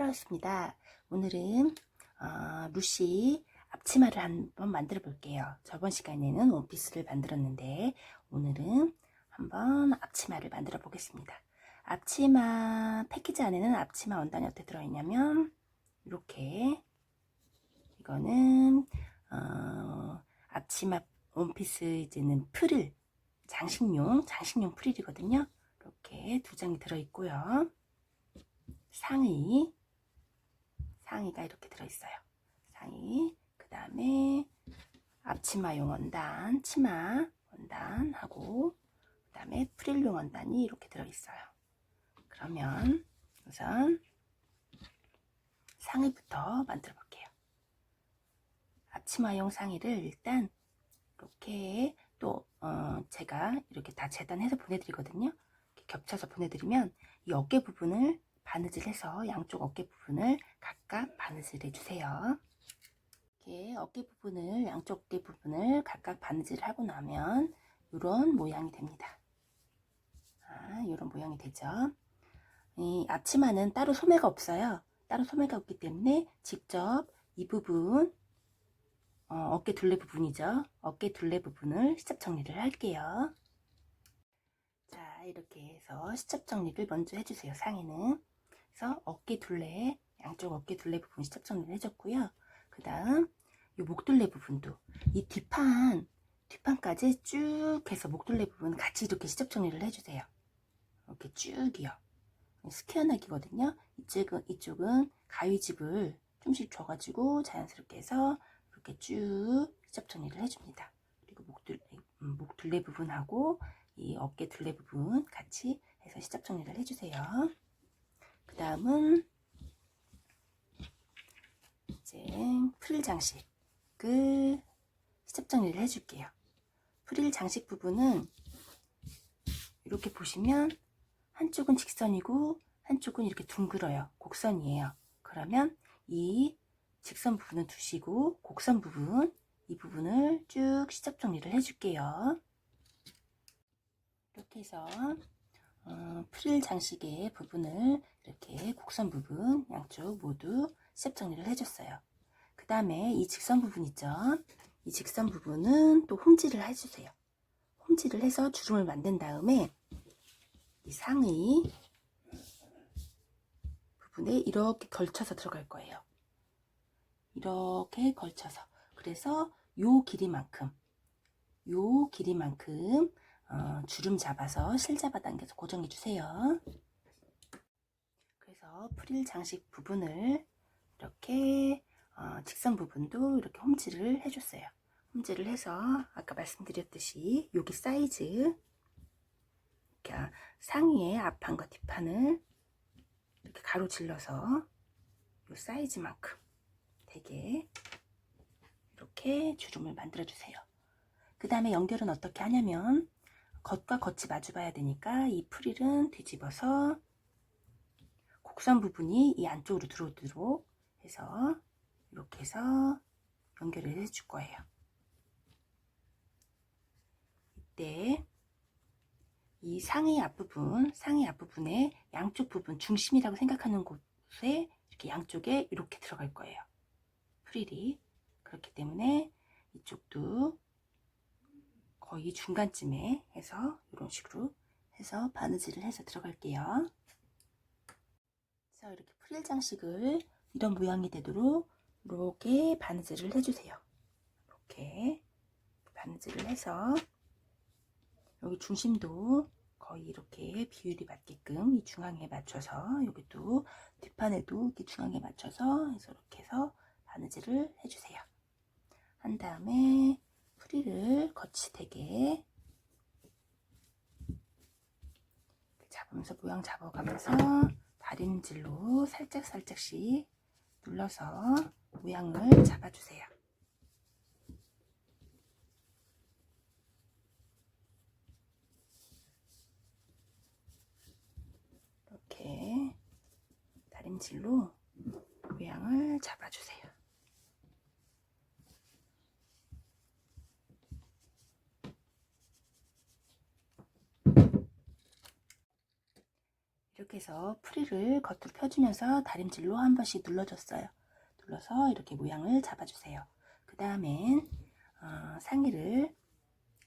반갑습니다. 오늘은 루시 앞치마를 한번 만들어 볼게요. 저번 시간에는 원피스를 만들었는데 오늘은 한번 앞치마를 만들어 보겠습니다. 앞치마 패키지 안에는 앞치마 원단이 어떻게 들어있냐면 이렇게, 이거는 앞치마 원피스 이제는 프릴, 장식용 프릴이거든요. 이렇게 두 장이 들어있고요. 상의가 이렇게 들어있어요. 상의, 그 다음에 앞치마용 원단, 치마 원단하고, 그 다음에 프릴용 원단이 이렇게 들어있어요. 그러면 우선 상의부터 만들어 볼게요. 앞치마용 상의를 일단 이렇게 또 제가 이렇게 다 재단해서 보내드리거든요. 이렇게 겹쳐서 보내드리면 이 어깨 부분을 바느질해서 양쪽 어깨 부분을 각각 바느질 해주세요. 이렇게 양쪽 어깨 부분을 각각 바느질을 하고 나면 이런 모양이 됩니다. 이런 모양이 되죠. 이 앞치마는 따로 소매가 없어요. 따로 소매가 없기 때문에 직접 이 부분, 어깨 둘레 부분이죠. 어깨 둘레 부분을 시접 정리를 할게요. 자, 이렇게 해서 시접 정리를 먼저 해주세요. 상의는. 그래서 어깨 둘레, 양쪽 어깨 둘레 부분 시접 정리를 해줬고요. 그 다음 이 목둘레 부분도 이 뒷판까지 쭉 해서 목둘레 부분 같이 이렇게 시접 정리를 해주세요. 이렇게 쭉이요. 스퀘어넥이거든요. 이쪽은 가위집을 좀씩 줘가지고 자연스럽게 해서 이렇게 쭉 시접 정리를 해줍니다. 그리고 목둘레 부분하고 이 어깨 둘레 부분 같이 해서 시접 정리를 해주세요. 그 다음은 이제 프릴 장식을 시접 정리를 해줄게요. 프릴 장식 부분은 이렇게 보시면 한쪽은 직선이고 한쪽은 이렇게 둥글어요. 곡선이에요. 그러면 이 직선 부분은 두시고 곡선 부분, 이 부분을 쭉 시접 정리를 해줄게요. 이렇게 해서 프릴 장식의 부분을 이렇게 곡선 부분 양쪽 모두 시접 정리를 해줬어요. 그 다음에 이 직선 부분 있죠. 이 직선 부분은 또 홈질을 해주세요. 홈질을 해서 주름을 만든 다음에 이 상의 부분에 이렇게 걸쳐서 들어갈 거예요. 이렇게 걸쳐서. 그래서 요 길이만큼 주름 잡아서 실 잡아 당겨서 고정해 주세요. 그래서 프릴 장식 부분을 이렇게 직선 부분도 이렇게 홈질을 해줬어요. 홈질을 해서 아까 말씀드렸듯이 여기 사이즈, 이렇게 상의의 앞판과 뒷판을 이렇게 가로질러서 이 사이즈만큼 되게 이렇게 주름을 만들어 주세요. 그 다음에 연결은 어떻게 하냐면 겉과 겉이 마주 봐야 되니까 이 프릴은 뒤집어서 곡선 부분이 이 안쪽으로 들어오도록 해서 이렇게 해서 연결을 해줄 거예요. 이때 이 상의 앞부분의 양쪽 부분, 중심이라고 생각하는 곳에 이렇게 양쪽에 이렇게 들어갈 거예요. 프릴이. 그렇기 때문에 이쪽도 거의 중간쯤에 해서 이런 식으로 해서 바느질을 해서 들어갈게요. 그래서 이렇게 프릴 장식을 이런 모양이 되도록 이렇게 바느질을 해주세요. 이렇게 바느질을 해서 여기 중심도 거의 이렇게 비율이 맞게끔 이 중앙에 맞춰서, 여기도 뒷판에도 이렇게 중앙에 맞춰서 해서 이렇게 해서 바느질을 해주세요. 한 다음에 프릴을 거치대게 잡으면서 모양 잡아가면서 다림질로 살짝씩 눌러서 모양을 잡아주세요. 이렇게 다림질로 모양을 잡아주세요. 이렇게 해서 프릴을 겉으로 펴주면서 다림질로 한 번씩 눌러줬어요. 눌러서 이렇게 모양을 잡아주세요. 그 다음엔 상의를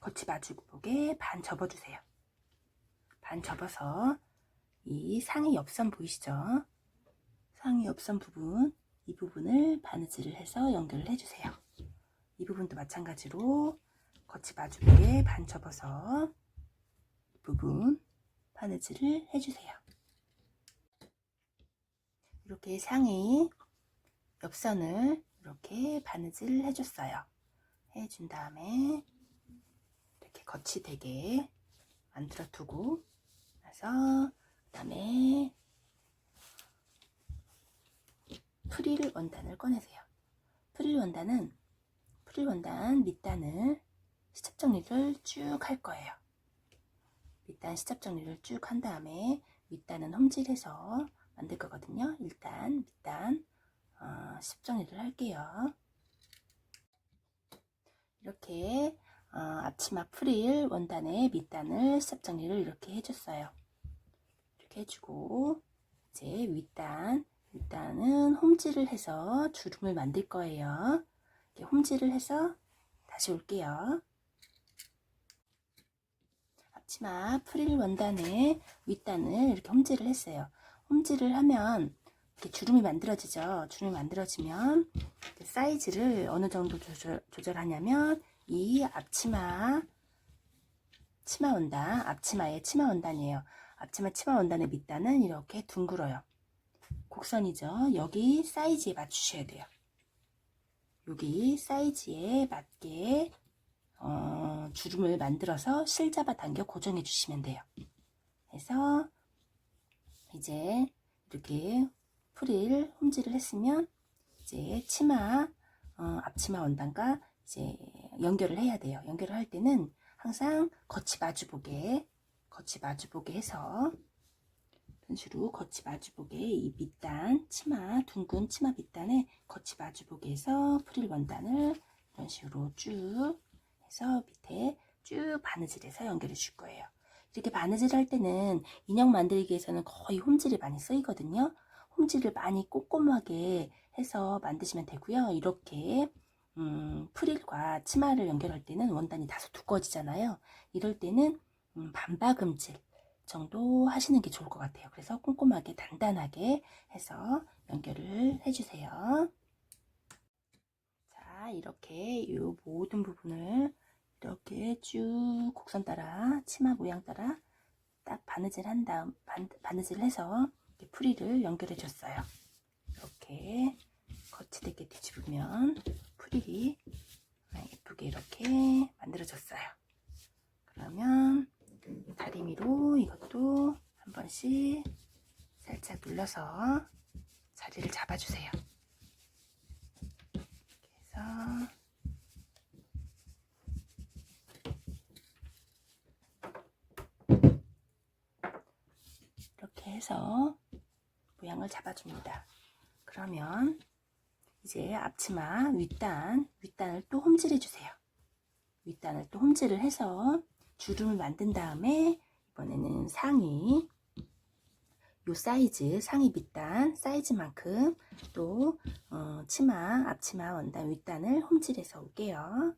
겉이 마주보게 반 접어주세요. 반 접어서 이 상의 옆선 보이시죠? 상의 옆선 부분, 이 부분을 바느질을 해서 연결을 해주세요. 이 부분도 마찬가지로 겉이 마주보게 반 접어서 이 부분 바느질을 해주세요. 이렇게 상의 옆선을 이렇게 바느질을 해줬어요. 해준 다음에 이렇게 겉이 되게 만들어 두고 나서 그 다음에 프릴 원단을 꺼내세요. 프릴 원단 밑단을 시접 정리를 쭉 할 거예요. 밑단 시접 정리를 쭉 한 다음에 밑단은 홈질해서 만들 거거든요. 일단 밑단 시접 정리를 할게요. 이렇게 앞치마 프릴 원단의 밑단을 시접 정리를 이렇게 해줬어요. 이렇게 해주고 이제 윗단은 홈질을 해서 주름을 만들 거예요. 이렇게 홈질을 해서 다시 올게요. 앞치마 프릴 원단의 윗단을 이렇게 홈질을 했어요. 홈질을 하면 이렇게 주름이 만들어지죠. 주름이 만들어지면 사이즈를 어느 정도 조절하냐면 이 앞치마의 치마 원단이에요. 앞치마 치마 원단의 밑단은 이렇게 둥글어요. 곡선이죠. 여기 사이즈에 맞추셔야 돼요. 여기 사이즈에 맞게 주름을 만들어서 실 잡아 당겨 고정해 주시면 돼요. 그래서 이제 이렇게 프릴 홈질을 했으면 이제 치마 앞치마 원단과 이제 연결을 해야 돼요. 연결을 할 때는 항상 겉이 마주보게 해서 이런 식으로 겉이 마주보게 이 밑단 둥근 치마 밑단에 겉이 마주보게 해서 프릴 원단을 이런 식으로 쭉 해서 밑에 쭉 바느질해서 연결해 줄 거예요. 이렇게 바느질 할 때는 인형 만들기에서는 거의 홈질이 많이 쓰이거든요. 홈질을 많이 꼼꼼하게 해서 만드시면 되고요. 이렇게 프릴과 치마를 연결할 때는 원단이 다소 두꺼워지잖아요. 이럴 때는 반박음질 정도 하시는 게 좋을 것 같아요. 그래서 꼼꼼하게 단단하게 해서 연결을 해주세요. 자, 이렇게 이 모든 부분을 이렇게 쭉 곡선 따라 치마 모양 따라 딱 바느질 한 다음 바느질 해서 프릴을 연결해 줬어요. 이렇게 겉이 되게 뒤집으면 프릴이 예쁘게 이렇게 만들어졌어요. 그러면 다리미로 이것도 한 번씩 살짝 눌러서 자리를 잡아주세요. 그래서 이렇게 해서 모양을 잡아줍니다. 그러면 이제 앞치마 윗단을 또 홈질해 주세요. 윗단을 또 홈질을 해서 주름을 만든 다음에 이번에는 상의 요 사이즈 상의 밑단 사이즈만큼 또 앞치마 원단 윗단을 홈질해서 올게요.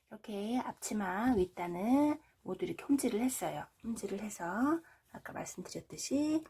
이렇게 앞치마 윗단을 모두 이렇게 홈질을 했어요. 홈질을 해서 아까 말씀드렸듯이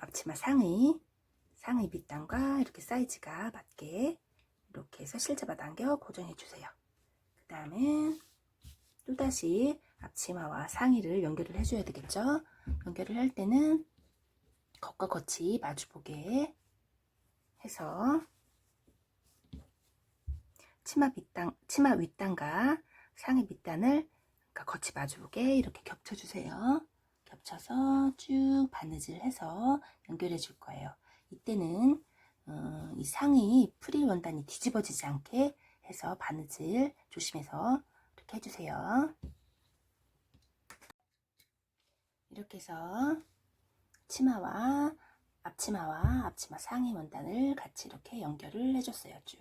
앞치마 상의 밑단과 이렇게 사이즈가 맞게 이렇게 해서 실 잡아 당겨 고정해 주세요. 그 다음에 또다시 앞치마와 상의를 연결을 해줘야 되겠죠. 연결을 할 때는 겉과 겉이 마주보게 해서 치마 윗단과 상의 밑단을 겉이 마주보게 이렇게 겹쳐주세요. 겹쳐서 쭉 바느질 해서 연결해 줄 거예요. 이때는 이 상의 프릴 원단이 뒤집어지지 않게 해서 바느질 조심해서 이렇게 해주세요. 이렇게 해서 앞치마와 앞치마 상의 원단을 같이 이렇게 연결을 해줬어요. 쭉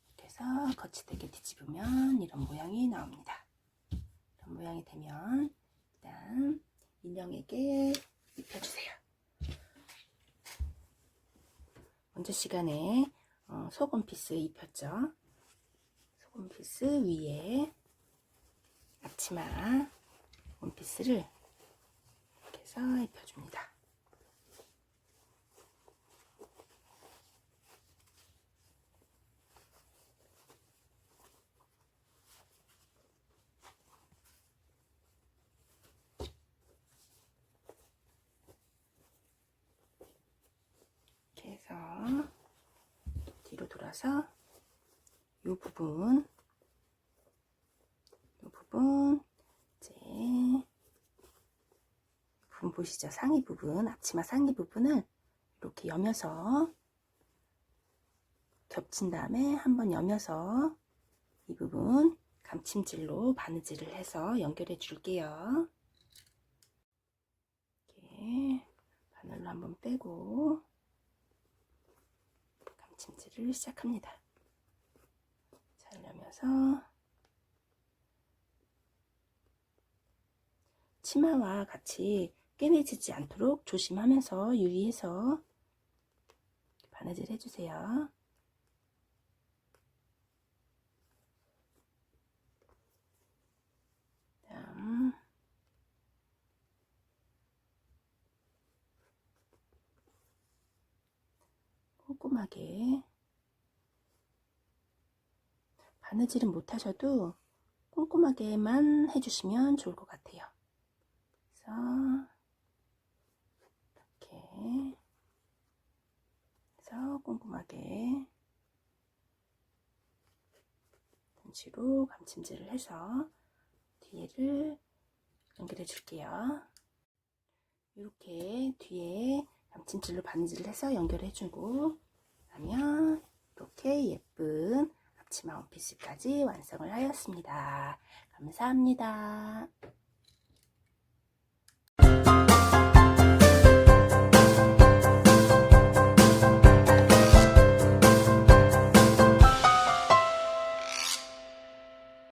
이렇게 해서 겉이 되게 뒤집으면 이런 모양이 나옵니다. 이런 모양이 되면 일단 인형에게 입혀주세요. 먼저 시간에 소금 피스 입혔죠. 소금 피스 위에 앞치마 원피스를 이렇게 해서 입혀줍니다. 이렇게 해서 뒤로 돌아서 이 부분 이제 부분 보시죠? 상의 부분, 앞치마 상의 부분을 이렇게 여며서 겹친 다음에 한번 여며서 이 부분 감침질로 바느질을 해서 연결해 줄게요. 이렇게 바늘로 한번 빼고 감침질을 시작합니다. 잘 여며서 치마와 같이 꿰매지지 않도록 조심하면서 유의해서 바느질 해주세요. 다음 꼼꼼하게 바느질은 못하셔도 꼼꼼하게만 해주시면 좋을 것 같아요. 그래서 이렇게 해서 꼼꼼하게 펜치로 감침질을 해서 뒤에를 연결해 줄게요. 이렇게 뒤에 감침질로 바느질을 해서 연결해 주고 나면 이렇게 예쁜 앞치마 원피스까지 완성을 하였습니다. 감사합니다.